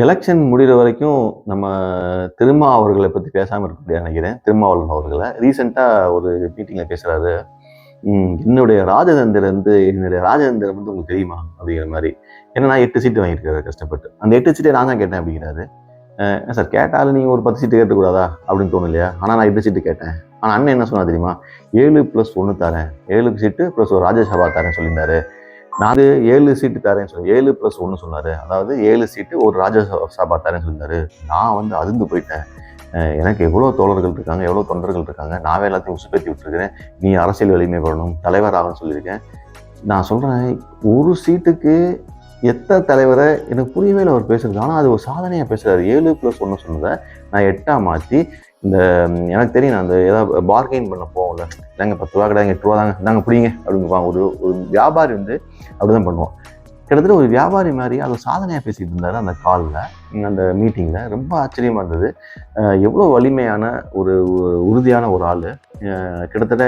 Election முடிகிற வரைக்கும் நம்ம திருமா அவர்களை பற்றி பேசாமல் இருக்க முடியாது நினைக்கிறேன். திருமாவளவன் அவர்களை ரீசெண்டாக ஒரு மீட்டிங்கில் பேசுகிறாரு. என்னுடைய ராஜதந்திரம் வந்து உங்களுக்கு தெரியுமா அப்படிங்கிற மாதிரி. ஏன்னா நான் 8 சீட்டு வாங்கியிருக்காரு கஷ்டப்பட்டு. அந்த 8 சீட்டை நான் தான் கேட்டேன் அப்படிங்கிறாரு. சார் கேட்டாலும் நீங்கள் ஒரு 10 சீட்டு கேட்கக்கூடாதா அப்படின்னு தோணும் இல்லையா? ஆனால் நான் 8 சீட்டு கேட்டேன். ஆனால் அண்ணன் என்ன சொன்னா தெரியுமா? 7+1 தரேன், 7 சீட்டு ப்ளஸ் ஒரு ராஜ்யசபா தரேன் சொல்லியிருந்தாரு. நான் 7 சீட்டு தரேன்னு சொல்லி 7+1 சொன்னாரு. அதாவது 7 சீட்டு ஒரு ராஜ்யசபா தரேன்னு சொல்லியிருந்தாரு. நான் வந்து அதிர்ந்து போயிட்டேன். எனக்கு எவ்வளோ தோழர்கள் இருக்காங்க, எவ்வளோ தொண்டர்கள் இருக்காங்க, நான் எல்லாத்தையும் உசுப்பேற்றி விட்டுருக்கிறேன். நீ அரசியல் வலிமை பெறணும், தலைவராகணும்னு சொல்லியிருக்கேன். நான் சொல்கிறேன், ஒரு சீட்டுக்கு எத்தனை தலைவரை எனக்கு புரியவே இல்லை அவர் பேசுறது. ஆனால் அது ஒரு சாதனையாக பேசுகிறாரு. 7+1 சொன்னதை நான் 8ஆ மாற்றி இந்த எனக்கு தெரியும் நான் அந்த ஏதாவது பார்கெயின் பண்ண போகல, இல்லைங்க 10 ரூபா கிடையாது 8 ரூபா தாங்க நாங்கள் பிடிங்க அப்படிங்குவாங்க. ஒரு வியாபாரி வந்து அப்படிதான் பண்ணுவோம். கிட்டத்தட்ட ஒரு வியாபாரி மாதிரி அதை சாதனையாக பேசிகிட்டு இருந்தார் அந்த காலில், அந்த மீட்டிங்கில். ரொம்ப ஆச்சரியமாக இருந்தது. எவ்வளோ வலிமையான ஒரு உறுதியான ஒரு ஆள். கிட்டத்தட்ட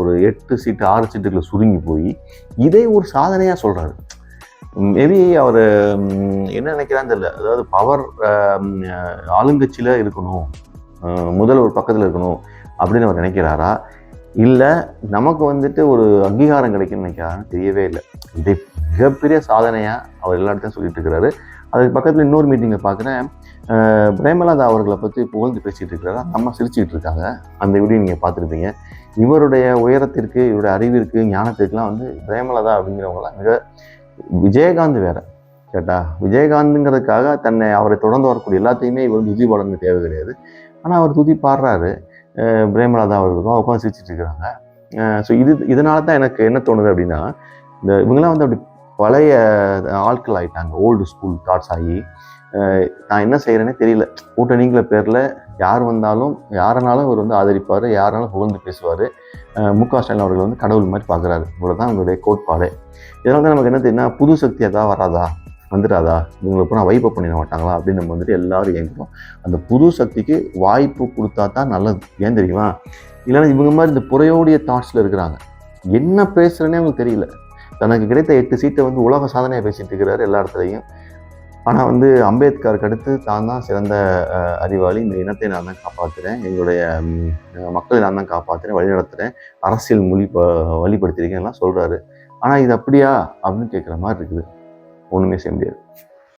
ஒரு 8 சீட்டு 6 சீட்டுகளை சுருங்கி போய் இதை ஒரு சாதனையாக சொல்கிறாரு. மேபி அவர் என்ன நினைக்கிறான்னு தெரியல. அதாவது பவர் ஆளுங்கட்சியில் இருக்கணும், முதல் ஒரு பக்கத்தில் இருக்கணும் அப்படின்னு அவர் நினைக்கிறாரா, இல்லை நமக்கு வந்துட்டு ஒரு அங்கீகாரம் கிடைக்கும்னு நினைக்கிறாருன்னு தெரியவே இல்லை. இதை மிகப்பெரிய சாதனையாக அவர் எல்லா இடத்தையும் சொல்லிட்டு இருக்கிறாரு. அதுக்கு பக்கத்தில் இன்னொரு மீட்டிங்கில் பார்க்குறேன், பிரேமலதா அவர்களை பற்றி புகழ்ந்து பேசிகிட்டு இருக்கிறாரு. அம்மா சிரிச்சுக்கிட்டு இருக்காங்க. அந்த வீடியோ நீங்கள் பார்த்துருப்பீங்க. இவருடைய உயரத்திற்கு, இவருடைய அறிவிற்கு, ஞானத்திற்கெலாம் வந்து பிரேமலதா அப்படிங்கிறவங்களாம் மிக விஜயகாந்த் வேற கேட்டா. விஜயகாந்துங்கிறதுக்காக அவரை தொடர்ந்து வரக்கூடிய எல்லாத்தையுமே இவர் வந்து துதி பாடணும்னு தேவை கிடையாது. ஆனால் அவர் துதி பாடுறாரு. பிரேமலதா அவர்களுக்கும் உட்காந்து சிரிச்சிட்டு இருக்கிறாங்க. ஸோ இதனால தான் எனக்கு என்ன தோணுது அப்படின்னா, இவங்கெல்லாம் வந்து அப்படி பழைய ஆட்கள் ஆகிட்டாங்க. ஓல்டு ஸ்கூல் தாட்ஸ் ஆகி நான் என்ன செய்கிறேன்னே தெரியல. கூட்டணிங்கிற பேரில் யார் வந்தாலும் யாரனாலும் இவர் வந்து ஆதரிப்பார், யாராலும் புகழ்ந்து பேசுவார். மு.க. ஸ்டாலின் அவர்கள் வந்து கடவுள் மாதிரி பார்க்குறாரு. இவ்வளோதான் அவங்களுடைய கோட்பாடு. இதனால தான் நமக்கு என்ன தெரியும்னா, புது சக்தி வராதா, வந்துடாதா, இவங்களை பூரா வைப்பை பண்ணிட மாட்டாங்களா அப்படின்னு நம்ம வந்துட்டு எல்லாரும் ஏங்குறோம். அந்த புது சக்திக்கு வாய்ப்பு கொடுத்தா தான் நல்லது. ஏன் தெரியுமா? இல்லைன்னா இவங்க மாதிரி இந்த புறையோடைய தாட்ஸில் இருக்கிறாங்க. என்ன பேசுகிறேன்னே அவங்களுக்கு தெரியல. தனக்கு கிடைத்த 8 சீட்டை வந்து உலக சாதனையாக பேசிகிட்டு இருக்கிறாரு எல்லா இடத்துலையும். ஆனால் வந்து அம்பேத்கருக்கு அடுத்து தான் தான் சிறந்த அறிவாளி, இந்த இனத்தை நான் தான் காப்பாற்றுறேன், எங்களுடைய மக்களை நான் தான் காப்பாற்றுறேன், வழி நடத்துகிறேன், அரசியல் வழிபடுத்தியிருக்கேன் எல்லாம் சொல்கிறாரு. ஆனால் இது அப்படியா அப்படின்னு கேட்குற மாதிரி இருக்குது. ஒன்றுமே செய்ய முடியாது.